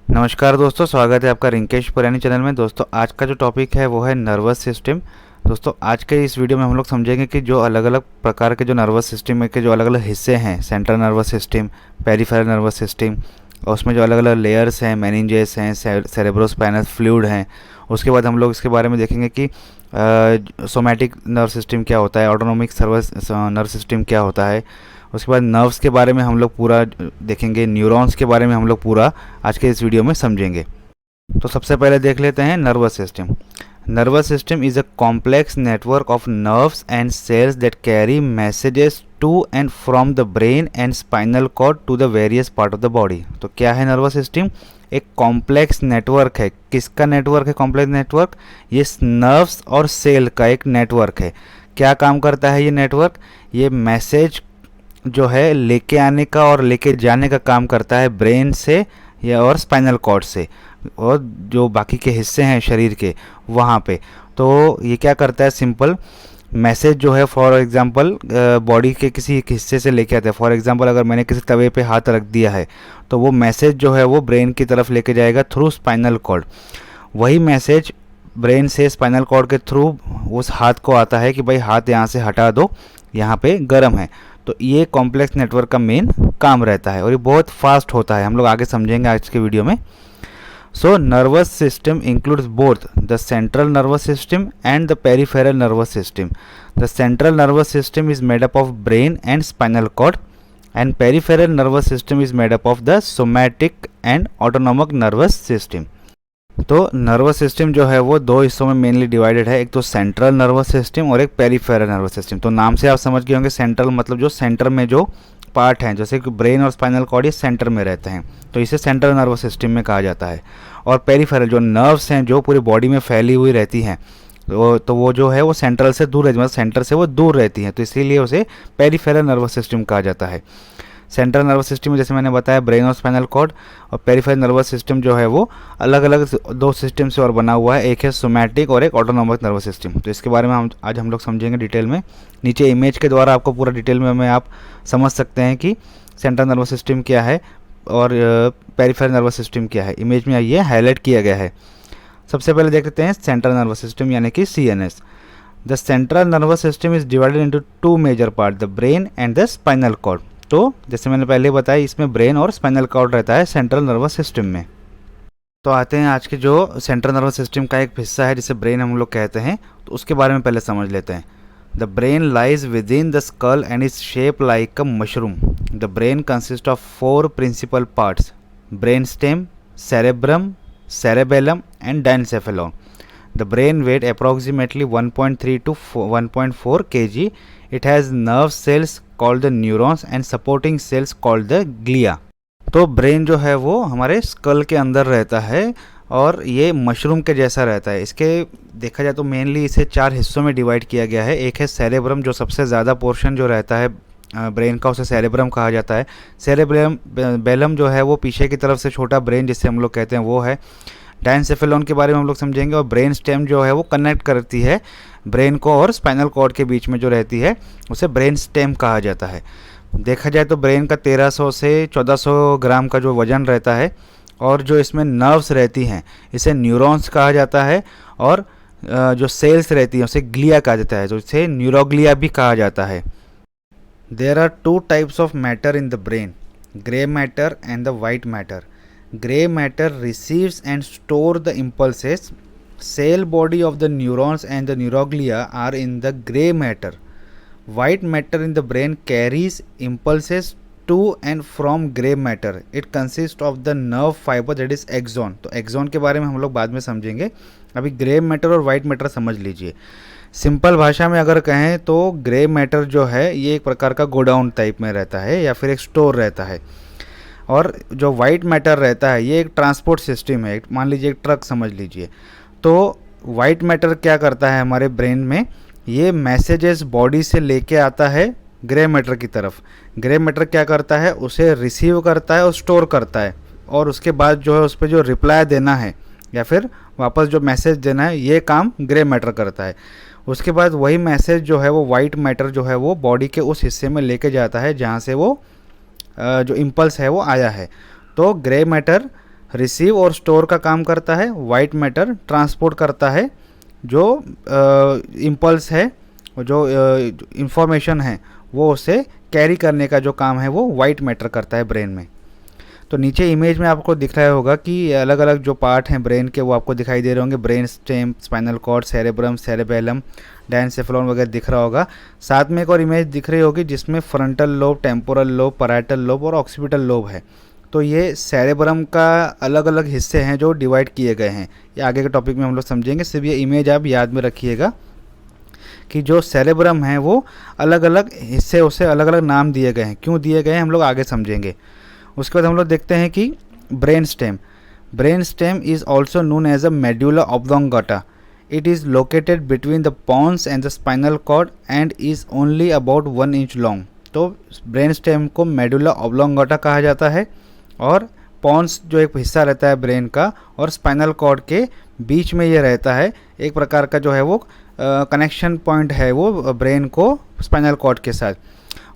नमस्कार दोस्तों, स्वागत है आपका रिंकेश पुरानी चैनल में। दोस्तों आज का जो टॉपिक है वो है नर्वस सिस्टम। दोस्तों आज के इस वीडियो में हम लोग समझेंगे कि जो अलग अलग प्रकार के जो नर्वस सिस्टम के जो अलग अलग हिस्से हैं, central nervous system, peripheral nervous system, और उसमें जो अलग अलग लेयर्स हैं, मेनिंजेस हैं, सेरेब्रोस्पाइनल फ्लूइड हैं। उसके बाद हम लोग इसके बारे में देखेंगे कि सोमैटिक नर्व सिस्टम क्या होता है, ऑटोनोमिक नर्व सिस्टम क्या होता है। उसके बाद नर्व्स के बारे में हम लोग पूरा देखेंगे, न्यूरॉन्स के बारे में हम लोग पूरा आज के इस वीडियो में समझेंगे। तो सबसे पहले देख लेते हैं nervous system. Nervous system is a complex network of nerves and cells that carry messages to and from the brain and spinal cord to the various part of the body. तो क्या है नर्वस सिस्टम? एक complex network है। किसका network है complex network? ये nerves और cell का एक नेटवर्क है। क्या काम करता है ये नेटवर्क? ये मैसेज जो है लेके आने का और लेके जाने का काम करता है ब्रेन से या और स्पाइनल कॉर्ड से, और जो बाकी के हिस्से हैं शरीर के वहाँ पे। तो ये क्या करता है? सिंपल मैसेज जो है, फॉर एग्जांपल बॉडी के किसी एक हिस्से से लेके आता है। फॉर एग्जांपल अगर मैंने किसी तवे पे हाथ रख दिया है तो वो मैसेज जो है वो ब्रेन की तरफ लेके जाएगा थ्रू स्पाइनल कॉर्ड। वही मैसेज ब्रेन से स्पाइनल कॉर्ड के थ्रू उस हाथ को आता है कि भाई हाथ यहाँ से हटा दो, यहाँ पे गर्म है। तो ये कॉम्प्लेक्स नेटवर्क का मेन काम रहता है और ये बहुत फास्ट होता है। हम लोग आगे समझेंगे आज के वीडियो में। So nervous system includes both the central nervous system and the peripheral nervous system. The central nervous system is made up of brain and spinal cord and peripheral nervous system is made up of the somatic and autonomic nervous system. तो nervous system जो है वो दो हिस्सों में mainly divided है, एक तो सेंट्रल नर्वस सिस्टम और एक पेरिफेरल नर्वस सिस्टम। तो नाम से आप समझ गए होंगे, सेंट्रल मतलब जो सेंटर में जो पार्ट हैं, जैसे कि ब्रेन और स्पाइनल कॉर्ड ये सेंटर में रहते हैं, तो इसे सेंट्रल नर्वस सिस्टम में कहा जाता है। और पेरिफेरल जो नर्व्स हैं जो पूरी बॉडी में फैली हुई रहती हैं, तो वो जो है वो सेंट्रल से दूर रहती है, मतलब सेंटर से वो दूर रहती हैं, तो इसीलिए उसे पेरिफेरल नर्वस सिस्टम कहा जाता है। सेंट्रल नर्वस सिस्टम में जैसे मैंने बताया ब्रेन और स्पाइनल कॉर्ड, और पेरिफेरल नर्वस सिस्टम जो है वो अलग अलग दो सिस्टम से और बना हुआ है, एक है सोमैटिक और एक ऑटोनोमिक नर्वस सिस्टम। तो इसके बारे में आज हम लोग समझेंगे डिटेल में। नीचे इमेज के द्वारा आपको पूरा डिटेल में आप समझ सकते हैं कि सेंट्रल नर्वस सिस्टम क्या है और पेरिफेरल नर्वस सिस्टम क्या है। इमेज में ये हाईलाइट किया गया है। सबसे पहले देख लेते हैं सेंट्रल नर्वस सिस्टम यानी कि CNS। The central nervous system is divided into two major part, the brain and the spinal cord. तो जैसे मैंने पहले बताया, इसमें ब्रेन और स्पाइनल कॉर्ड रहता है सेंट्रल नर्वस सिस्टम में। तो आते हैं आज के जो सेंट्रल नर्वस सिस्टम का एक हिस्सा है जिसे ब्रेन हम लोग कहते हैं, तो उसके बारे में पहले समझ लेते हैं। The brain lies within the skull and is shape like a mushroom. The brain consist of 4 principal parts, brain stem, cerebrum, cerebellum and diencephalon. The brain weight approximately 1.3 to 1.4 kg. It has nerve cells called the neurons and supporting cells called the glia. तो brain जो है वो हमारे school के अंदर रहता है और ये मशरूम के जैसा रहता है। इसके देखा जाए तो मेनली इसे 4 हिस्सों में डिवाइड किया गया है। एक है सेरेब्रम, जो सबसे ज़्यादा पोर्शन जो रहता है ब्रेन का, उसे सेरेब्रम कहा जाता है। सेरेब्रम जो है वो पीछे की तरफ से छोटा ब्रेन जिसे हम लोग कहते हैं वो है। डायनसेफेलॉन के बारे में हम लोग समझेंगे। और ब्रेन स्टेम जो है वो कनेक्ट करती है ब्रेन को और स्पाइनल कॉर्ड के बीच में जो रहती है उसे ब्रेन स्टेम कहा जाता है। देखा जाए तो ब्रेन का 1300 से 1400 ग्राम का जो वज़न रहता है, और जो इसमें नर्व्स रहती हैं इसे न्यूरॉन्स कहा जाता है, और जो सेल्स रहती हैं उसे ग्लिया कहा जाता है, तो इसे न्यूरोग्लिया भी कहा जाता है। There are 2 types of matter in the brain, gray matter and the white matter. Gray matter receives and stores the impulses. Cell body of the neurons and the neuroglia are in the gray matter. White matter in the brain carries impulses to and from gray matter. It consists of the nerve fiber that is axon. तो axon के बारे में हम लोग बाद में समझेंगे, अभी ग्रे मैटर और वाइट मैटर समझ लीजिए। सिंपल भाषा में अगर कहें तो ग्रे मैटर जो है ये एक प्रकार का गोडाउन टाइप में रहता है या फिर एक स्टोर रहता है, और जो वाइट मैटर रहता है ये एक ट्रांसपोर्ट सिस्टम है। मान लीजिए एक ट्रक समझ लीजिए। तो वाइट मैटर क्या करता है हमारे ब्रेन में, ये मैसेजेस बॉडी से लेके आता है ग्रे मैटर की तरफ। ग्रे मैटर क्या करता है, उसे रिसीव करता है और स्टोर करता है, और उसके बाद जो है उस पर जो रिप्लाई देना है या फिर वापस जो मैसेज देना है ये काम ग्रे मैटर करता है। उसके बाद वही मैसेज जो है वो वाइट मैटर जो है वो बॉडी के उस हिस्से में लेके जाता है जहाँ से वो जो इम्पल्स है वो आया है। तो ग्रे मैटर रिसीव और स्टोर का काम करता है, वाइट मैटर ट्रांसपोर्ट करता है, जो इम्पल्स है, जो इंफॉर्मेशन है वो उसे कैरी करने का जो काम है वो वाइट मैटर करता है ब्रेन में। तो नीचे इमेज में आपको दिख रहा होगा कि अलग अलग जो पार्ट हैं ब्रेन के वो आपको दिखाई दे रहे होंगे, brain stem, spinal cord, cerebrum, cerebellum, diencephalon वगैरह दिख रहा होगा। साथ में एक और इमेज दिख रही होगी जिसमें frontal lobe, temporal lobe, parietal lobe और ऑक्सीपिटल लोब है। तो ये सेरेब्रम का अलग अलग हिस्से हैं जो डिवाइड किए गए हैं। ये आगे के टॉपिक में हम लोग समझेंगे, सिर्फ ये इमेज आप याद में रखिएगा कि जो सेरेब्रम है वो अलग अलग हिस्से, उसे अलग अलग नाम दिए गए हैं। क्यों दिए गए हैं हम लोग आगे समझेंगे। उसके बाद हम लोग देखते हैं कि brain stem. Brain stem is also known as a medulla oblongata. It is located between the pons and the spinal cord and is only about 1 inch long. तो ब्रेन स्टेम को मेडुला ऑब्लोंगाटा कहा जाता है और Pond's जो एक हिस्सा रहता है ब्रेन का और स्पाइनल कॉर्ड के बीच में ये रहता है। एक प्रकार का जो है वो कनेक्शन पॉइंट है वो ब्रेन को स्पाइनल कॉर्ड के साथ,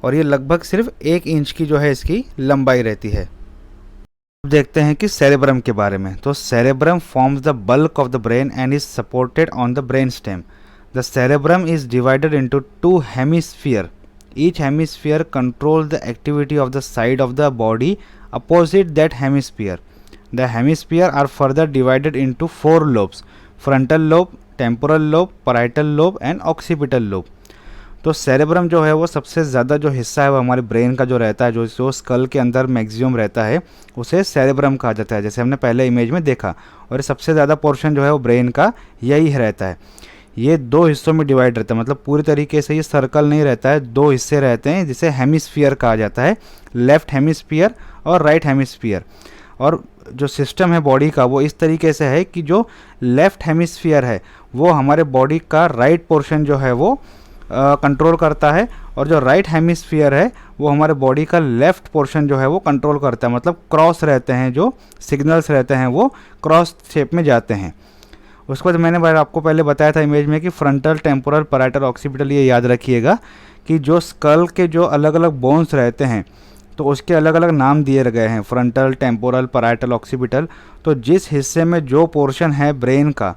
और ये लगभग सिर्फ 1 इंच की जो है इसकी लंबाई रहती है। अब देखते हैं कि सेरेब्रम के बारे में। तो cerebrum forms the bulk of the brain and is supported on the brain stem. The cerebrum is divided into 2 hemisphere. Each hemisphere control the activity of the side of the body opposite that hemisphere. The hemisphere are further divided into 4 lobes: frontal lobe, temporal lobe, parietal lobe and occipital lobe. तो cerebrum जो है वो सबसे ज़्यादा जो हिस्सा है वो हमारे ब्रेन का जो रहता है, जो स्कल के अंदर मैक्सिमम रहता है, उसे सेरेब्रम कहा जाता है, जैसे हमने पहले इमेज में देखा। और ये सबसे ज़्यादा पोर्शन जो है वो ब्रेन का यही रहता है। ये 2 हिस्सों में डिवाइड रहता है, मतलब पूरी तरीके से ये सर्कल नहीं रहता है, 2 हिस्से रहते हैं जिसे हेमिस्फीयर कहा जाता है, लेफ्ट हेमिस्फीयर और राइट हेमिस्फीयर। और जो सिस्टम है बॉडी का वो इस तरीके से है कि जो लेफ्ट हेमिस्फीयर है वो हमारे बॉडी का राइट पोर्शन जो है वो कंट्रोल करता है, और जो राइट हेमिस्फीयर है वो हमारे बॉडी का लेफ्ट पोर्शन जो है वो कंट्रोल करता है। मतलब क्रॉस रहते हैं, जो सिग्नल्स रहते हैं वो क्रॉस शेप में जाते हैं। उसके बाद मैंने आपको पहले बताया था इमेज में कि फ्रंटल, टेम्पोरल, पैराइटल, ऑक्सीपिटल, ये याद रखिएगा कि जो स्कल के जो अलग अलग बोन्स रहते हैं तो उसके अलग अलग नाम दिए गए हैं, फ्रंटल, टेम्पोरल, पैराइटल, ऑक्सीपिटल। तो जिस हिस्से में जो पोर्शन है ब्रेन का,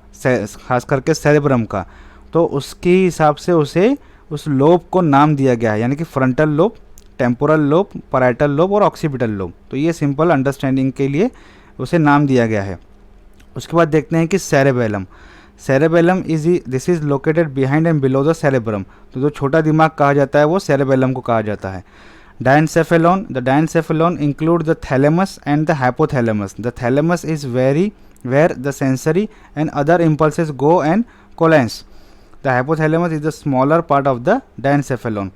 खास करके सेरेब्रम का, तो उसके हिसाब से उसे उस लोब को नाम दिया गया है, यानी कि frontal lobe, temporal lobe, parietal lobe और ऑक्सीपिटल लोब। तो ये सिंपल अंडरस्टैंडिंग के लिए उसे नाम दिया गया है। उसके बाद देखते हैं कि cerebellum. Cerebellum this is located behind and below the cerebrum. तो जो छोटा दिमाग कहा जाता है वो सेरेबेलम को कहा जाता है। Diencephalon. The diencephalon include the thalamus and the hypothalamus. The thalamus is where the sensory and other impulses go and coalesce. The hypothalamus is the smaller part of the diencephalon.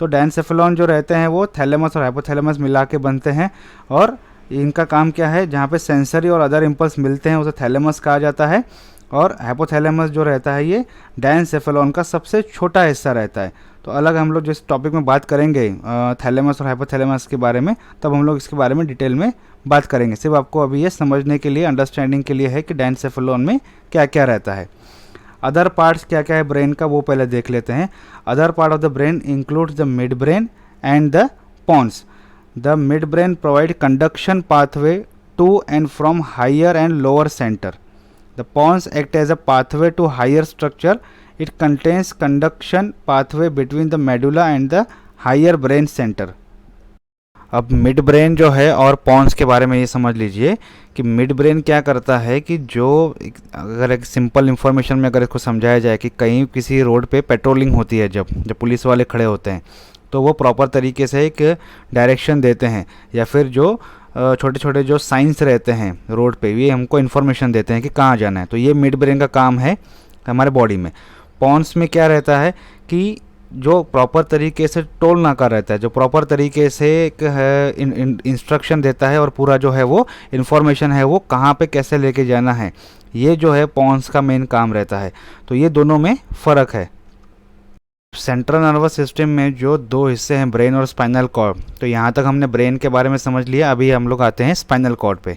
तो diencephalon जो रहते हैं वो thalamus और hypothalamus मिला के बनते हैं, और इनका काम क्या है, जहाँ पे सेंसरी और अदर इम्पल्स मिलते हैं उसे थैलेमस कहा जाता है, और हाइपोथैलेमस जो रहता है ये डायनसेफेलॉन का सबसे छोटा हिस्सा रहता है। तो अलग हम लोग जिस टॉपिक में बात करेंगे थैलेमस और हाइपोथैलेमस के बारे में, तब हम लोग इसके बारे में डिटेल में बात करेंगे। सिर्फ आपको अभी ये समझने के लिए, अंडरस्टैंडिंग के लिए है कि डायनसेफेलॉन में क्या क्या रहता है। अदर पार्ट्स क्या क्या है ब्रेन का वो पहले देख लेते हैं। Other part of the brain includes the mid brain and the pons. The mid brain provide conduction pathway to and from higher and lower center. The pons act as a pathway to higher structure. It contains conduction pathway between the medulla and the higher brain center. अब mid brain जो है और Pond's के बारे में ये समझ लीजिए कि मिड ब्रेन क्या करता है कि जो अगर एक सिंपल इन्फॉर्मेशन में अगर इसको समझाया जाए कि कहीं किसी रोड पे पेट्रोलिंग होती है, जब पुलिस वाले खड़े होते हैं तो वो प्रॉपर तरीके से एक डायरेक्शन देते हैं, या फिर जो छोटे छोटे जो साइंस रहते हैं रोड पे ये हमको इन्फॉर्मेशन देते हैं कि कहाँ जाना है। तो ये मिड ब्रेन का काम है हमारे बॉडी में। पॉन्स में क्या रहता है कि जो प्रॉपर तरीके से टोल नाका रहता है, जो प्रॉपर तरीके से एक इंस्ट्रक्शन देता है और पूरा जो है वो इन्फॉर्मेशन है वो कहाँ पे कैसे लेके जाना है, ये जो है पॉन्स का मेन काम रहता है। तो ये दोनों में फ़र्क है। सेंट्रल नर्वस सिस्टम में जो 2 हिस्से हैं ब्रेन और स्पाइनल कॉर्ड, तो यहाँ तक हमने ब्रेन के बारे में समझ लिया। अभी हम लोग आते हैं स्पाइनल कॉर्ड पे।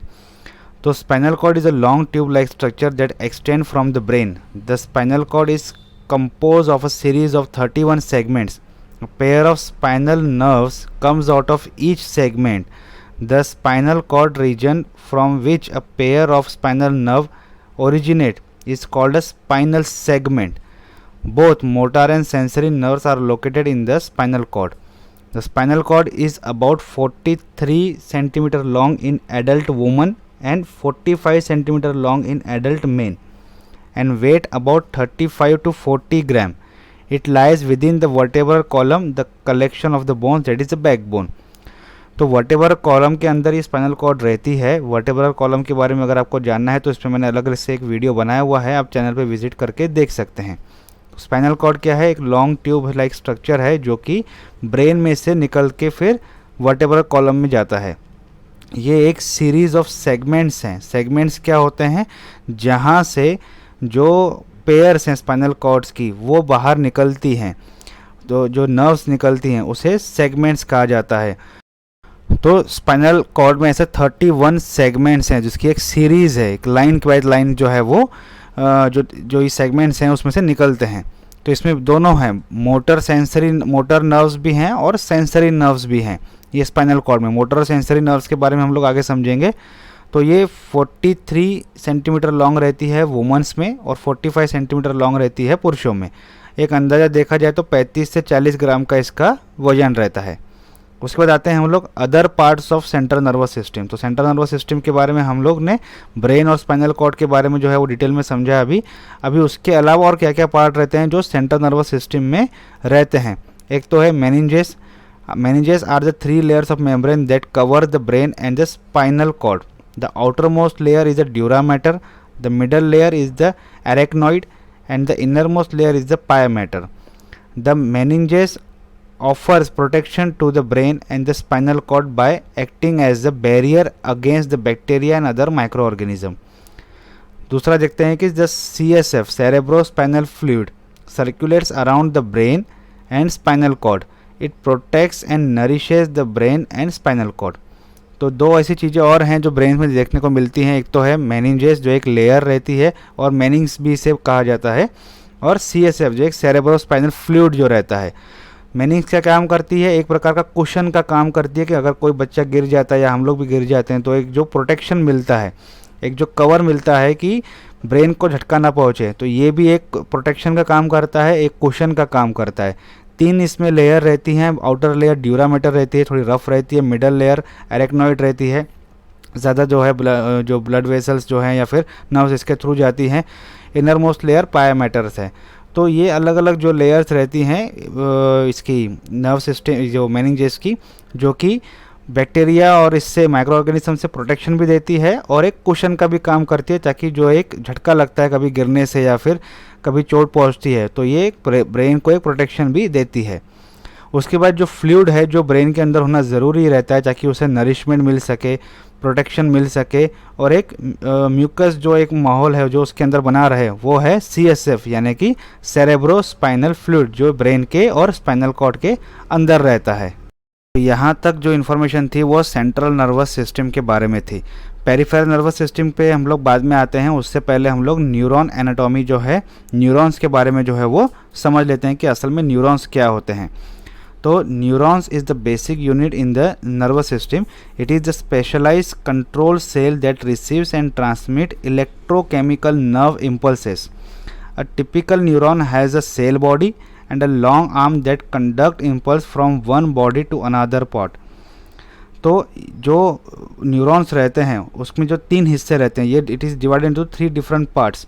तो spinal cord is a long tube like structure that extend from the brain. The spinal cord is composed of a series of 31 segments. A pair of spinal nerves comes out of each segment. The spinal cord region from which a pair of spinal nerve originate is called a spinal segment. Both motor and sensory nerves are located in the spinal cord. The spinal cord is about 43 centimeter long in adult woman and 45 centimeter long in adult man and weight about 35 to 40 gram. It lies within the vertebral column, the collection of the bones that is the backbone. तो vertebral column के अंदर ये spinal cord रहती है. Vertebral column के बारे में अगर आपको जानना है तो इस पर मैंने अलग से एक वीडियो बनाया हुआ है, आप चैनल पे विजिट करके देख सकते हैं. स्पाइनल कॉर्ड क्या है? एक लॉन्ग ट्यूब लाइक स्ट्रक्चर है जो कि ब्रेन में से निकल के फिर वर्टेब्रल कॉलम में जाता है. ये एक सीरीज ऑफ सेगमेंट्स हैं. सेगमेंट्स क्या होते हैं? जहाँ से जो पेयर्स हैं स्पाइनल कॉर्ड्स की वो बाहर निकलती हैं, तो जो नर्व्स निकलती हैं उसे सेगमेंट्स कहा जाता है. तो स्पाइनल कॉर्ड में ऐसे 31 सेगमेंट्स हैं जिसकी एक सीरीज़ है, एक लाइन के बाद लाइन जो है वो जो ये सेगमेंट्स हैं उसमें से निकलते हैं. तो इसमें दोनों हैं, मोटर नर्व्स भी हैं और सेंसरी नर्व्स भी हैं ये स्पाइनल कॉर्ड में. मोटर और सेंसरी नर्व्स के बारे में हम लोग आगे समझेंगे. तो ये 43 सेंटीमीटर लॉन्ग रहती है वुमेंस में और 45 सेंटीमीटर लॉन्ग रहती है पुरुषों में. एक अंदाज़ा देखा जाए तो 35 से 40 ग्राम का इसका वजन रहता है. उसके बाद आते हैं हम लोग other parts of central nervous system. तो सेंट्रल नर्वस सिस्टम के बारे में हम लोग ने ब्रेन और स्पाइनल कॉर्ड के बारे में जो है वो डिटेल में समझा अभी उसके अलावा और क्या क्या पार्ट रहते हैं जो सेंट्रल नर्वस सिस्टम में रहते हैं. एक तो है meninges. Meninges are the 3 layers of membrane that cover the brain and the spinal cord. The outer most layer is the dura mater, the middle layer is the arachnoid and the inner most layer is the pia mater. The meninges offers protection to the brain and the spinal cord by acting as the barrier against the bacteria and other microorganism. दूसरा देखते हैं कि the CSF cerebrospinal fluid circulates around the brain and spinal cord. It protects and nourishes the brain and spinal cord. तो दो ऐसी चीज़ें और हैं जो ब्रेन में देखने को मिलती हैं. एक तो है मेनिंजेस जो एक लेयर रहती है और मेनिंग्स भी इसे कहा जाता है, और CSF जो एक सेरेब्रोस्पाइनल फ्लूइड जो रहता है. मेनिंग्स क्या काम करती है? एक प्रकार का कुशन का काम करती है कि अगर कोई बच्चा गिर जाता है या हम लोग भी गिर जाते हैं तो एक जो प्रोटेक्शन मिलता है, एक जो कवर मिलता है कि ब्रेन को झटका ना पहुँचे, तो ये भी एक प्रोटेक्शन का काम करता है, एक कुशन का काम करता है. 3 इसमें लेयर रहती हैं. आउटर लेयर ड्यूरा मैटर रहती है, थोड़ी रफ रहती है. मिडल लेयर एरेक्नॉइड रहती है, ज़्यादा जो है जो ब्लड वेसल्स जो हैं या फिर नर्व्स इसके थ्रू जाती हैं. इनर मोस्ट लेयर पाया मैटर्स है. तो ये अलग अलग जो लेयर्स रहती हैं इसकी नर्व सिस्टम जो मेनिंजेस की, जो कि बैक्टीरिया और इससे माइक्रो ऑर्गेनिज्म से प्रोटेक्शन भी देती है और एक कुशन का भी काम करती है, ताकि जो एक झटका लगता है कभी गिरने से या फिर कभी चोट पहुंचती है तो ये ब्रेन को एक प्रोटेक्शन भी देती है. उसके बाद जो फ्लूइड है जो ब्रेन के अंदर होना ज़रूरी रहता है ताकि उसे नरिशमेंट मिल सके, प्रोटेक्शन मिल सके, और एक म्यूकस जो एक माहौल है जो उसके अंदर बना रहे, वो है CSF यानी कि सेरेब्रोस्पाइनल फ्लूइड जो ब्रेन के और स्पाइनल कॉर्ड के अंदर रहता है. यहाँ तक जो इन्फॉर्मेशन थी वो सेंट्रल नर्वस सिस्टम के बारे में थी. पेरिफेरल नर्वस सिस्टम पे हम लोग बाद में आते हैं. उससे पहले हम लोग न्यूरॉन एनाटॉमी जो है, न्यूरॉन्स के बारे में जो है वो समझ लेते हैं कि असल में न्यूरॉन्स क्या होते हैं. तो neurons is the basic unit in the nervous system. It is the specialized control cell that receives and transmit electrochemical nerve impulses. A typical neuron has a cell body and a long arm that conduct impulse from one body to another part. तो जो neurons रहते हैं उसमें जो 3 हिस्से रहते हैं, ये it is divided into 3 different parts: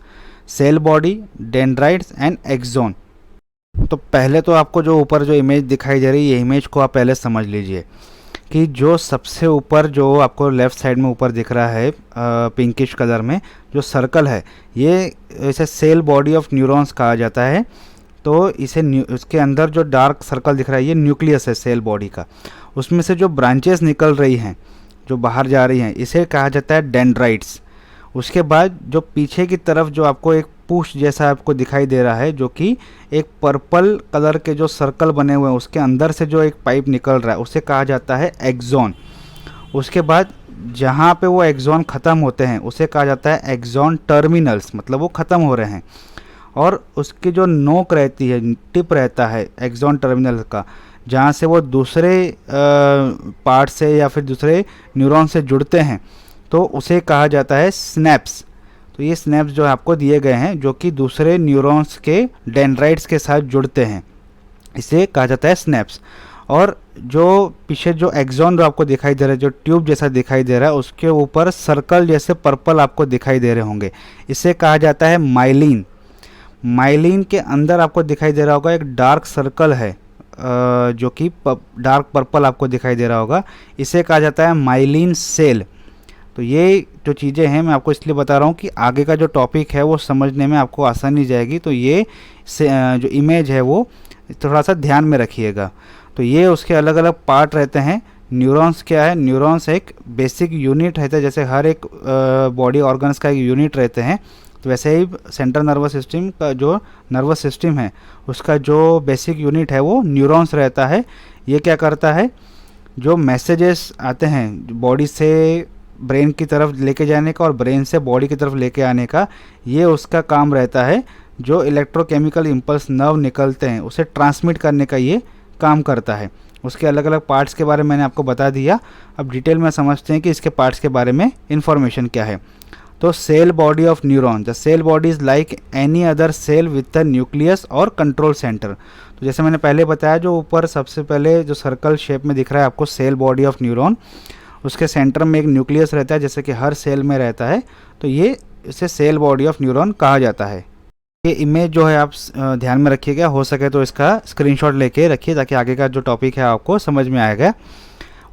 cell body, dendrites and axon. तो पहले तो आपको जो ऊपर जो इमेज दिखाई दे रही है, ये इमेज को आप पहले समझ लीजिए कि जो सबसे ऊपर जो आपको लेफ़्ट साइड में ऊपर दिख रहा है पिंकिश कलर में जो सर्कल है, ये इसे सेल बॉडी ऑफ न्यूरॉन्स कहा जाता है. तो इसे उसके अंदर जो डार्क सर्कल दिख रहा है ये न्यूक्लियस है सेल बॉडी का. उसमें से जो ब्रांचेस निकल रही हैं जो बाहर जा रही हैं इसे कहा जाता है डेंड्राइट्स. उसके बाद जो पीछे की तरफ जो आपको एक पूछ जैसा आपको दिखाई दे रहा है, जो कि एक पर्पल कलर के जो सर्कल बने हुए हैं उसके अंदर से जो एक पाइप निकल रहा है उसे कहा जाता है एक्सोन. उसके बाद जहाँ पे वो एक्सोन ख़त्म होते हैं उसे कहा जाता है एक्सोन टर्मिनल्स, मतलब वो ख़त्म हो रहे हैं. और उसकी जो नोक रहती है, टिप रहता है एक्सोन टर्मिनल का, जहाँ से वो दूसरे पार्ट से या फिर दूसरे न्यूरॉन से जुड़ते हैं, तो उसे कहा जाता है स्नैप्स। तो ये स्नैप्स जो आपको दिए गए हैं जो कि दूसरे न्यूरॉन्स के डेंड्राइट्स के साथ जुड़ते हैं, इसे कहा जाता है स्नैप्स। और जो पीछे जो एक्सॉन जो आपको दिखाई दे रहा है, जो ट्यूब जैसा दिखाई दे रहा है, उसके ऊपर सर्कल जैसे पर्पल आपको दिखाई दे रहे होंगे, इसे कहा जाता है माइलिन। माइलिन के अंदर आपको दिखाई दे रहा होगा एक डार्क सर्कल है जो कि डार्क पर्पल आपको दिखाई दे रहा होगा, इसे कहा जाता है माइलिन सेल। तो ये जो चीज़ें हैं मैं आपको इसलिए बता रहा हूँ कि आगे का जो टॉपिक है वो समझने में आपको आसानी जाएगी। तो ये जो इमेज है वो थोड़ा सा ध्यान में रखिएगा। तो ये उसके अलग अलग पार्ट रहते हैं। न्यूरॉन्स क्या है? न्यूरॉन्स एक बेसिक यूनिट रहता है, जैसे हर एक बॉडी ऑर्गन्स का एक यूनिट रहते हैं, तो वैसे ही सेंट्रल नर्वस सिस्टम का जो नर्वस सिस्टम है उसका जो बेसिक यूनिट है वो न्यूरॉन्स रहता है। ये क्या करता है? जो मैसेजेस आते हैं बॉडी से ब्रेन की तरफ लेके जाने का और ब्रेन से बॉडी की तरफ लेके आने का, ये उसका काम रहता है। जो इलेक्ट्रोकेमिकल इम्पल्स नर्व निकलते हैं उसे ट्रांसमिट करने का ये काम करता है। उसके अलग अलग पार्ट्स के बारे में मैंने आपको बता दिया। अब डिटेल में समझते हैं कि इसके पार्ट्स के बारे में इंफॉर्मेशन क्या है। तो cell body of neuron, the cell body is like any other cell with the nucleus और कंट्रोल सेंटर। तो जैसे मैंने पहले बताया, जो ऊपर सबसे पहले जो सर्कल शेप में दिख रहा है आपको सेल बॉडी ऑफ न्यूरॉन, उसके सेंटर में एक न्यूक्लियस रहता है जैसे कि हर सेल में रहता है। तो ये इसे सेल बॉडी ऑफ न्यूरॉन कहा जाता है। ये इमेज जो है आप ध्यान में रखिएगा, हो सके तो इसका स्क्रीनशॉट लेके रखिए ताकि आगे का जो टॉपिक है आपको समझ में आएगा।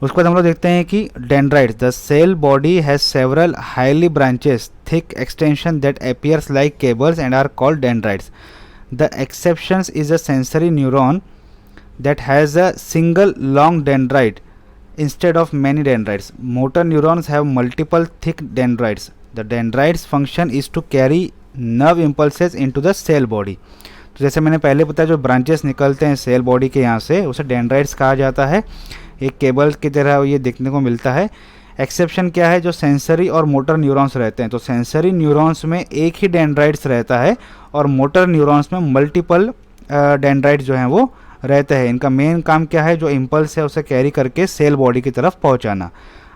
उसके बाद हम लोग देखते हैं कि dendrites, the cell body has several highly branches thick extension that appears like cables and are called dendrites. The exceptions is a sensory neuron that has a single long dendrite instead of many dendrites. Motor neurons have multiple thick dendrites. The dendrites function is to carry nerve impulses into the cell body. तो जैसे मैंने पहले बताया, जो branches निकलते हैं cell body के यहाँ से उसे डेंड्राइट्स कहा जाता है। एक केबल की तरह ये देखने को मिलता है। एक्सेप्शन क्या है? जो सेंसरी और मोटर न्यूरॉन्स रहते हैं, तो सेंसरी न्यूरॉन्स में एक ही डेंड्राइट्स रहता है और मोटर न्यूरॉन्स में मल्टीपल डेंड्राइट्स जो हैं वो रहते हैं। इनका मेन काम क्या है? जो इम्पल्स है उसे कैरी करके सेल बॉडी की तरफ पहुंचाना।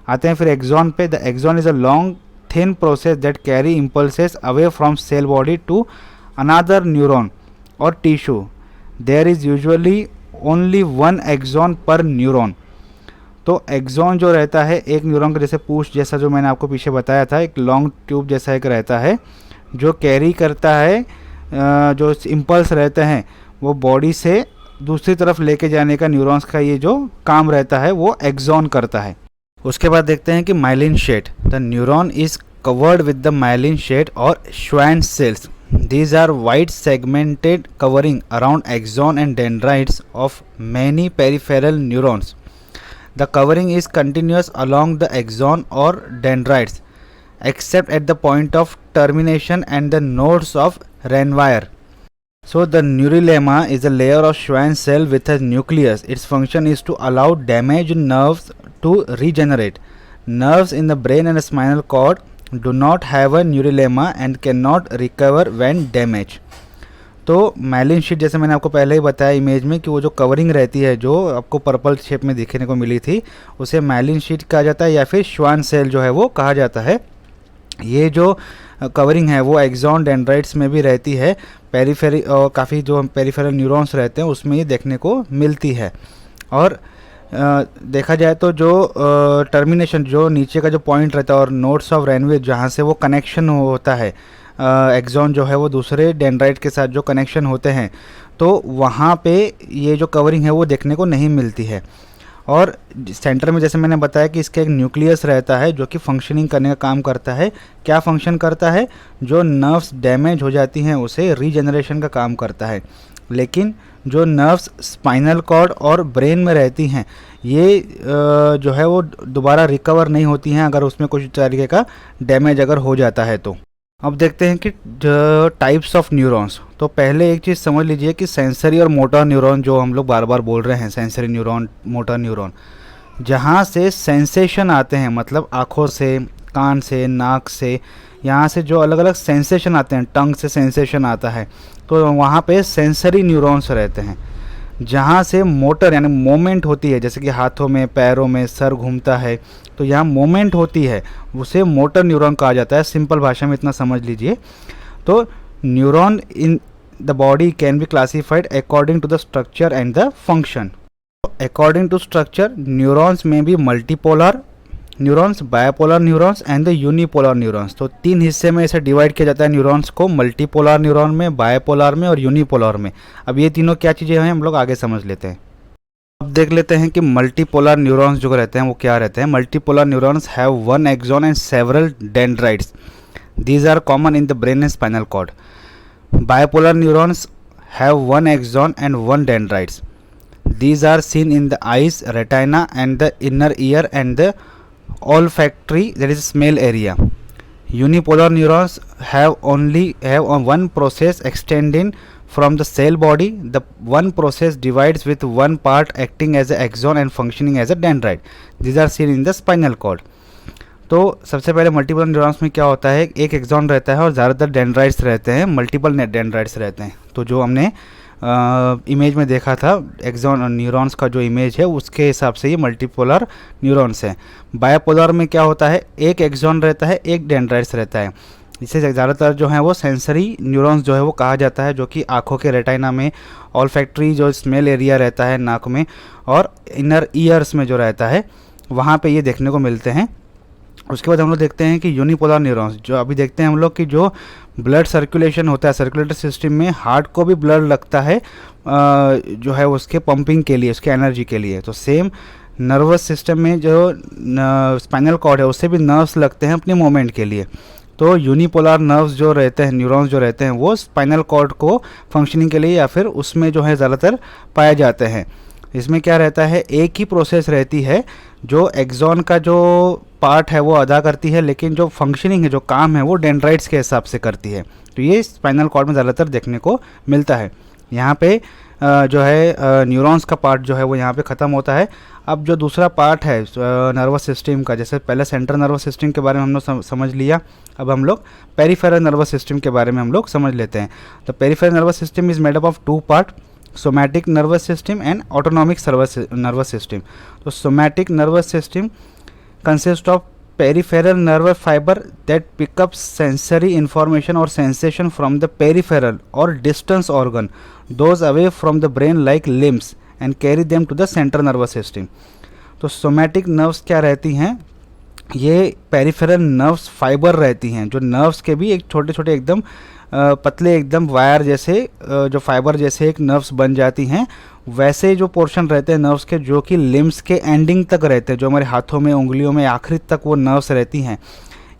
आते हैं फिर एक्सॉन पे। The axon is a long thin process that carry impulses away from cell body to another neuron और tissue. There is usually only one axon per neuron. तो एक्सॉन जो रहता है एक न्यूरॉन का, जैसे पूछ जैसा जो मैंने आपको पीछे बताया था, एक लॉन्ग ट्यूब जैसा एक रहता है जो कैरी करता है जो इम्पल्स रहते हैं वो बॉडी से दूसरी तरफ लेके जाने का न्यूरॉन्स का ये जो काम रहता है वो एक्सॉन करता है। उसके बाद देखते हैं कि myelin sheath. The neuron is covered with the myelin sheath और Schwann cells. These are wide segmented covering around axon and dendrites of many peripheral neurons. The covering is continuous along the axon और dendrites except at the point of termination and the nodes of Renwier. So the neurilemma is a layer of Schwann cell with a nucleus. Its function is to allow damaged nerves to regenerate. Nerves in the brain and spinal cord do not have a neurilemma and cannot recover when damaged. तो myelin sheath जैसे मैंने आपको पहले ही बताया image में कि वो जो कवरिंग रहती है जो आपको पर्पल शेप में दिखने को मिली थी उसे माइलिन शीट कहा जाता है या फिर श्वान सेल जो है वो कहा जाता है। ये जो कवरिंग है वो एक्सॉन डेंड्राइट्स में भी रहती है, पेरिफेरी और काफ़ी जो पेरिफेरल न्यूरॉन्स रहते हैं उसमें ये देखने को मिलती है। और देखा जाए तो जो टर्मिनेशन जो नीचे का जो पॉइंट रहता है और नोड्स ऑफ रेनवे जहाँ से वो कनेक्शन होता है एक्सॉन जो है वो दूसरे डेंड्राइट के साथ जो कनेक्शन होते हैं, तो वहाँ पे ये जो कवरिंग है वो देखने को नहीं मिलती है। और सेंटर में जैसे मैंने बताया कि इसका एक न्यूक्लियस रहता है जो कि फंक्शनिंग करने का काम करता है। क्या फंक्शन करता है? जो नर्व्स डैमेज हो जाती हैं उसे रीजनरेशन का काम करता है। लेकिन जो नर्व्स स्पाइनल कॉर्ड और ब्रेन में रहती हैं ये जो है वो दोबारा रिकवर नहीं होती हैं अगर उसमें कुछ तरीके का डैमेज अगर हो जाता है तो। अब देखते हैं कि टाइप्स ऑफ न्यूरॉन्स। तो पहले एक चीज़ समझ लीजिए कि सेंसरी और मोटर न्यूरॉन जो हम लोग बार बार बोल रहे हैं, सेंसरी न्यूरॉन, मोटर न्यूरॉन, जहाँ से सेंसेशन आते हैं, मतलब आँखों से, कान से, नाक से, यहाँ से जो अलग अलग सेंसेशन आते हैं, टंग से सेंसेशन आता है, तो वहाँ पे सेंसरी न्यूरॉन्स रहते हैं। जहाँ से मोटर यानी मोमेंट होती है, जैसे कि हाथों में, पैरों में, सर घूमता है, तो यहाँ मोमेंट होती है, उसे मोटर न्यूरॉन कहा जाता है। सिंपल भाषा में इतना समझ लीजिए। तो neuron in the body can be classified according to the structure and the function. According to structure, neurons में भी multipolar neurons, bipolar neurons and the unipolar neurons. तो 3 हिस्से में इसे डिवाइड किया जाता है न्यूरॉन्स को, मल्टीपोलर न्यूरॉन में, बायोपोलर में और यूनिपोलर में। अब ये तीनों क्या चीज़ें हैं हम लोग आगे समझ लेते हैं। अब देख लेते हैं कि मल्टीपोलर न्यूरॉन्स जो रहते हैं वो क्या रहते हैं। Multipolar neurons have 1 axon and several dendrites. These are common in the brain and spinal cord. Bipolar neurons have 1 axon and 1 dendrites. These are seen in the eyes, retina and the inner ear and the olfactory, that is smell area. Unipolar neurons have one process extending from the cell body. The one process divides with one part acting as an axon and functioning as a dendrite. These are seen in the spinal cord. तो सबसे पहले multiple neurons में क्या होता है, एक axon रहता है और ज़्यादातर डेंड्राइट्स रहते हैं, मल्टीपल डेंड्राइट्स रहते हैं। तो जो हमने इमेज में देखा था एक्सॉन न्यूरॉन्स का जो इमेज है उसके हिसाब से ये मल्टीपोलर न्यूरॉन्स हैं। बायोपोलर में क्या होता है, एक एक्सॉन रहता है, एक डेंड्राइट्स रहता है। इससे ज़्यादातर जो है वो सेंसरी न्यूरॉन्स जो है वो कहा जाता है, जो कि आँखों के रेटिना में, ऑल्फैक्टरी जो स्मेल एरिया रहता है नाक में, और इनर ईयर्स में जो रहता है वहाँ पे ये देखने को मिलते हैं। उसके बाद हम लोग देखते हैं कि यूनिपोलर न्यूरॉन्स, जो अभी देखते हैं हम लोग कि जो ब्लड सर्कुलेशन होता है सर्कुलेटरी सिस्टम में, हार्ट को भी ब्लड लगता है जो है उसके पंपिंग के लिए, उसके एनर्जी के लिए। तो सेम नर्वस सिस्टम में जो स्पाइनल कॉर्ड है उससे भी नर्व्स लगते हैं अपने मूवमेंट के लिए। तो यूनिपोलर नर्व्स जो रहते हैं, न्यूरॉन्स जो रहते हैं, वो स्पाइनल कॉर्ड को फंक्शनिंग के लिए या फिर उसमें जो है ज़्यादातर पाए जाते हैं। इसमें क्या रहता है, एक ही प्रोसेस रहती है जो एक्सॉन का जो पार्ट है वो अदा करती है, लेकिन जो फंक्शनिंग है, जो काम है, वो डेंड्राइट्स के हिसाब से करती है। तो ये स्पाइनल कॉर्ड में ज़्यादातर देखने को मिलता है। यहाँ पे जो है न्यूरॉन्स का पार्ट जो है वो यहाँ पे ख़त्म होता है। अब जो दूसरा पार्ट है नर्वस सिस्टम का, जैसे पहले सेंट्रल नर्वस सिस्टम के बारे में हम लोग समझ लिया, अब हम लोग पेरिफेरल नर्वस सिस्टम के बारे में हम लोग समझ लेते हैं। तो peripheral nervous system is made up of 2 part, somatic nervous system and autonomic nervous system. तो somatic nervous system consist of peripheral nerve fiber that pick up sensory information or sensation from the peripheral or distance organ, those away from the brain like limbs, and carry them to the central nervous system. तो somatic nerves क्या रहती हैं, ये peripheral nerves fibre रहती हैं, जो nerves के भी एक छोटे छोटे एकदम पतले एकदम वायर जैसे जो फाइबर जैसे एक नर्व्स बन जाती हैं, वैसे जो पोर्शन रहते हैं नर्व्स के, जो कि लिम्स के एंडिंग तक रहते हैं, जो हमारे हाथों में, उंगलियों में आखिरी तक वो नर्व्स रहती हैं।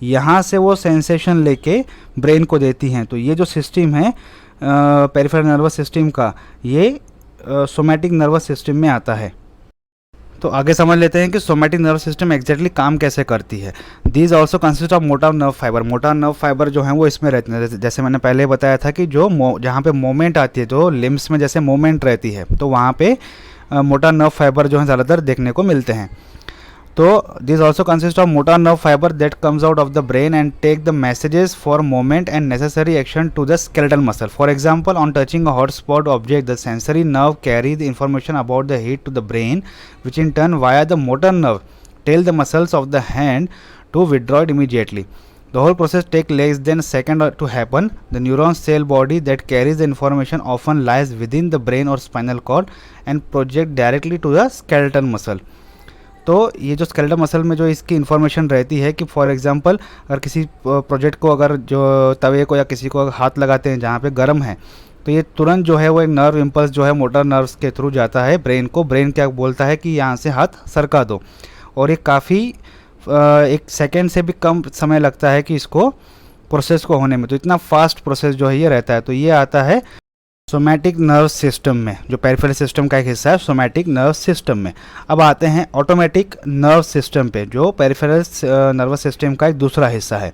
यहाँ से वो सेंसेशन लेके ब्रेन को देती हैं। तो ये जो सिस्टम है पेरिफेरल नर्वस सिस्टम का, ये सोमैटिक नर्वस सिस्टम में आता है। तो आगे समझ लेते हैं कि सोमैटिक नर्व सिस्टम एग्जैक्टली काम कैसे करती है। These also consist of motor nerve fibre. Motor nerve fibre जो हैं वो इसमें रहते हैं, जैसे मैंने पहले बताया था कि जो जहाँ पे मूवमेंट आती है, जो लिम्स में जैसे मूवमेंट रहती है, तो वहाँ पे मोटर नर्व फाइबर जो है ज़्यादातर देखने को मिलते हैं। तो this also consist of motor nerve fibre that comes out of the brain and take the messages for movement and necessary action to the skeletal muscle. For example, on touching a hot spot object, the sensory nerve carry the information about the heat to the brain, which in turn via the motor nerve tell the muscles of the hand to withdraw it immediately. The whole process takes less than a second to happen. The neuron cell body that carries the information often lies within the brain or spinal cord and project directly to the skeletal muscle. तो ये जो skeletal muscle में जो इसकी information रहती है कि for example अगर किसी प्रोजेक्ट को, अगर जो तवे को या किसी को हाथ लगाते हैं जहाँ पे गर्म है, तो ये तुरंत जो है वो एक नर्व इम्पल्स जो है मोटर नर्व्स के थ्रू जाता है ब्रेन को। ब्रेन क्या बोलता है कि यहाँ से हाथ सरका दो, और ये काफ़ी 1 सेकेंड से भी कम समय लगता है कि इसको प्रोसेस को होने में। तो इतना फास्ट प्रोसेस जो है ये रहता है। तो ये आता है सोमैटिक नर्व सिस्टम में, जो पेरिफेरल सिस्टम का एक हिस्सा है सोमैटिक नर्व सिस्टम में। अब आते हैं ऑटोमेटिक नर्व सिस्टम पे, जो पेरिफेरल नर्वस सिस्टम का एक दूसरा हिस्सा है।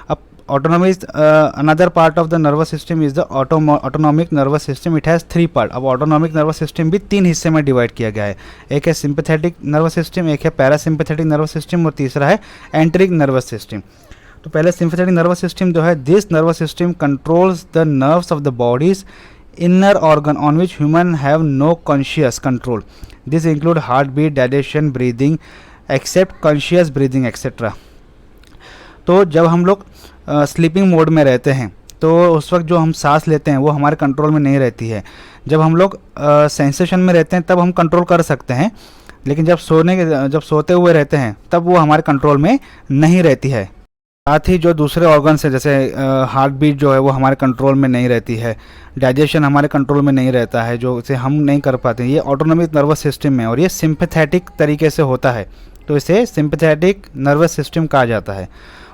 अब autonomic another part of the nervous system is the autonomic nervous system. It has 3 part. अब ऑटोनॉमिक नर्वस सिस्टम भी 3 हिस्से में डिवाइड किया गया है। एक है सिंपैथेटिक नर्वस सिस्टम, एक है पैरासिम्पैथेटिक नर्वस सिस्टम, और तीसरा है एंटेरिक नर्वस सिस्टम। तो पहले सिंपैथेटिक नर्वस सिस्टम जो है, this nervous system controls the nerves of the bodies inner organ on which human have no conscious control. This include heartbeat, digestion, breathing, except conscious breathing etc. तो जब हम लोग sleeping mode में रहते हैं तो उस वक्त जो हम सांस लेते हैं वो हमारे कंट्रोल में नहीं रहती है। जब हम लोग सेंसेशन में रहते हैं तब हम कंट्रोल कर सकते हैं, लेकिन जब सोते हुए रहते हैं तब वो हमारे कंट्रोल में नहीं रहती है। साथ ही जो दूसरे ऑर्गन्स हैं जैसे हार्ट बीट जो है वो हमारे कंट्रोल में नहीं रहती है, डाइजेशन हमारे कंट्रोल में नहीं रहता है, जो इसे हम नहीं कर पाते। ये ऑटोनॉमिक नर्वस सिस्टम में और ये सिंपैथेटिक तरीके से होता है, तो इसे सिंपैथेटिक नर्वस सिस्टम कहा जाता है।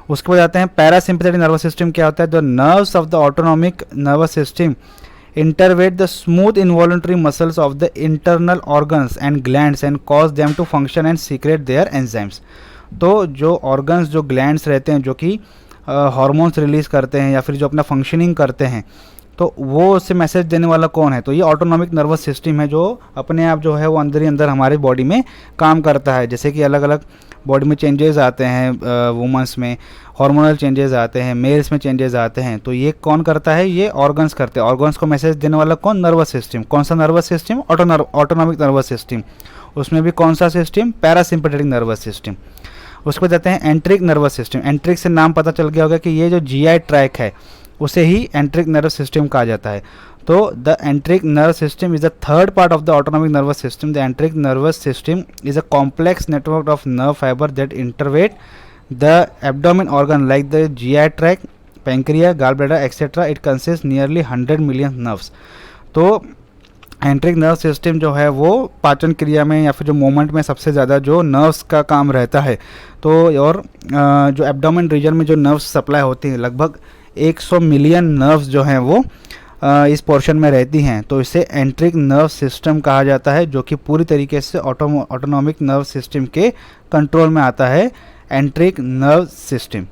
उसके बाद आते हैं पैरासिम्पैथेटिक नर्वस सिस्टम। क्या होता है? The nerves of the autonomic nervous system innervate the smooth involuntary muscles of the internal organs and glands and cause them to function and secrete their enzymes. तो जो ऑर्गन्स, जो glands रहते हैं जो कि हार्मोन्स रिलीज़ करते हैं या फिर जो अपना फंक्शनिंग करते हैं, तो वो उससे मैसेज देने वाला कौन है? तो ये ऑटोनॉमिक नर्वस सिस्टम है जो अपने आप जो है वो अंदर ही अंदर हमारे बॉडी में काम करता है। जैसे कि अलग अलग बॉडी में चेंजेस आते हैं, वुमेंस में हार्मोनल चेंजेस आते हैं, मेल्स में चेंजेस आते हैं, तो ये कौन करता है? ये ऑर्गन्स करते हैं। ऑर्गन्स को मैसेज देने वाला कौन? Nervous system. कौन सा nervous system? Autonomic nervous system. उसमें भी कौन सा सिस्टम? Parasympathetic nervous system. उसको जाते हैं एंट्रिक नर्वस सिस्टम। एंट्रिक से नाम पता चल गया होगा कि ये जो जीआई ट्रैक है उसे ही एंट्रिक नर्वस सिस्टम कहा जाता है। तो the enteric nervous system is the third part of the autonomic nervous system. The enteric nervous system is a complex network of nerve fibre that innervate the abdomen organ like the GI tract, pancreas, gall bladder etcetera. It consist nearly 100 million nerves. तो enteric nerve system जो है वो पाचन क्रिया में या फिर जो मूवमेंट में सबसे ज़्यादा जो नर्व्स का काम रहता है। तो और जो एब्डोमेन रीजन में जो नर्व्स सप्लाई होती हैं, लगभग 100 मिलियन नर्व्स जो हैं वो इस पोर्शन में रहती हैं। तो इसे एंट्रिक नर्व सिस्टम कहा जाता है, जो कि पूरी तरीके से ऑटोनॉमिक नर्व सिस्टम के कंट्रोल में आता है, एंट्रिक नर्व सिस्टम।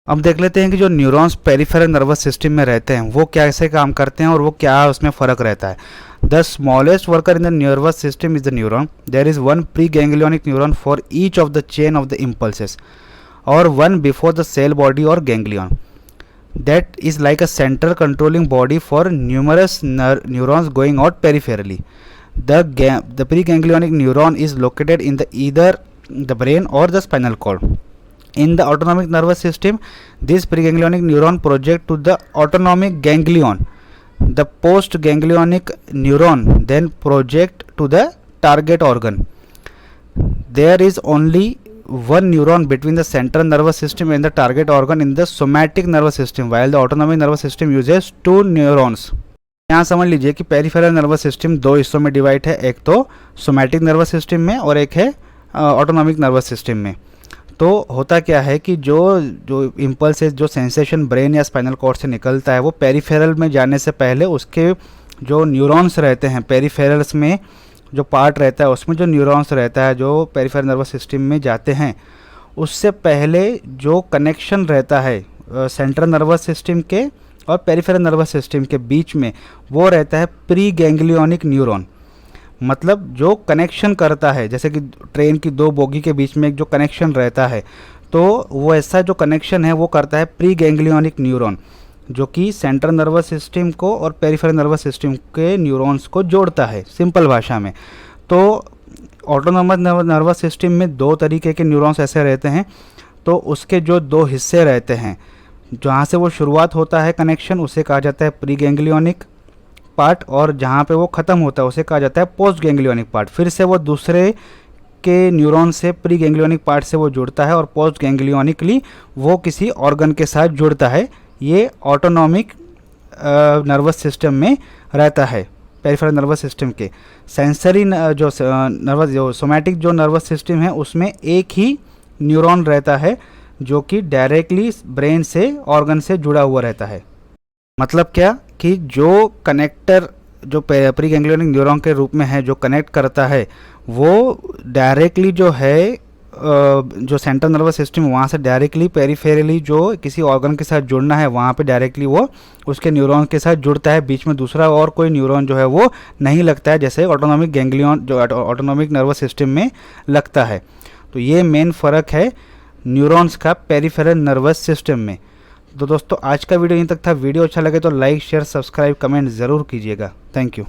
अब देख लेते हैं कि जो न्यूरॉन्स पेरिफेरल नर्वस सिस्टम में रहते हैं वो कैसे काम करते हैं और वो क्या उसमें फ़र्क रहता है। The smallest worker in the nervous system is the neuron. There is one pre ganglionic neuron for each of the chain of the impulses और one before the cell body और ganglion. That is like a central controlling body for numerous neurons going out peripherally. The pre ganglionic neuron is located in the either the brain और the spinal cord. In the autonomic nervous system, this preganglionic neuron project to the autonomic ganglion. The postganglionic neuron then project to the target organ. There is only one neuron between the central nervous system and the target organ in the somatic nervous system, while the autonomic nervous system uses 2 neurons. यहाँ समझ लीजिए कि peripheral nervous system दो हिस्सों में divide है, एक तो सोमैटिक नर्वस सिस्टम में और एक है ऑटोनॉमिक नर्वस सिस्टम में। तो होता क्या है कि जो इम्पल्स जो सेंसेशन ब्रेन या स्पाइनल कॉर्ड से निकलता है वो पेरिफेरल में जाने से पहले उसके जो न्यूरॉन्स रहते हैं, पेरिफेरल्स में जो पार्ट रहता है उसमें जो न्यूरॉन्स रहता है जो पेरिफेरल नर्वस सिस्टम में जाते हैं, उससे पहले जो कनेक्शन रहता है सेंट्रल नर्वस सिस्टम के और पेरिफेरल नर्वस सिस्टम के बीच में, वो रहता है प्री गैंग्लियोनिक न्यूरॉन। मतलब जो कनेक्शन करता है, जैसे कि ट्रेन की दो बोगी के बीच में एक जो कनेक्शन रहता है, तो वो ऐसा जो कनेक्शन है वो करता है प्री गैंग्लियोनिक न्यूरॉन, जो कि सेंट्रल नर्वस सिस्टम को और पेरिफेरल नर्वस सिस्टम के न्यूरॉन्स को जोड़ता है, सिंपल भाषा में। तो ऑटोनॉमस नर्वस सिस्टम में दो तरीके के न्यूरॉन्स ऐसे रहते हैं। तो उसके जो दो हिस्से रहते हैं, जहाँ से वो शुरुआत होता है कनेक्शन, उसे कहा जाता है प्री गैंग्लियोनिक पार्ट, और जहाँ पे वो ख़त्म होता है उसे कहा जाता है पोस्ट गैंग्लियोनिक पार्ट। फिर से वो दूसरे के न्यूरॉन से प्री गैंग्लियोनिक पार्ट से वो जुड़ता है और पोस्ट गैंग्लियोनिकली वो किसी ऑर्गन के साथ जुड़ता है। ये ऑटोनॉमिक नर्वस सिस्टम में रहता है, पेरिफेरल नर्वस सिस्टम के। सेंसरी जो सोमैटिक जो नर्वस सिस्टम है उसमें एक ही न्यूरॉन रहता है जो कि डायरेक्टली ब्रेन से ऑर्गन से जुड़ा हुआ रहता है। मतलब क्या कि जो कनेक्टर जो प्री गैंग्लियोनिक न्यूरॉन के रूप में है, जो कनेक्ट करता है, वो डायरेक्टली जो है जो सेंट्रल नर्वस सिस्टम वहाँ से डायरेक्टली पेरिफेरली जो किसी ऑर्गन के साथ जुड़ना है वहाँ पे डायरेक्टली वो उसके न्यूरॉन के साथ जुड़ता है। बीच में दूसरा और कोई न्यूरॉन जो है वो नहीं लगता है, जैसे ऑटोनॉमिक गैंग्लियन जो ऑटोनॉमिक नर्वस सिस्टम में लगता है। तो ये मेन फ़र्क है न्यूरॉन्स का पेरिफेरल नर्वस सिस्टम में। तो दोस्तों आज का वीडियो यहीं तक था। वीडियो अच्छा लगे तो लाइक शेयर सब्सक्राइब कमेंट ज़रूर कीजिएगा। Thank you.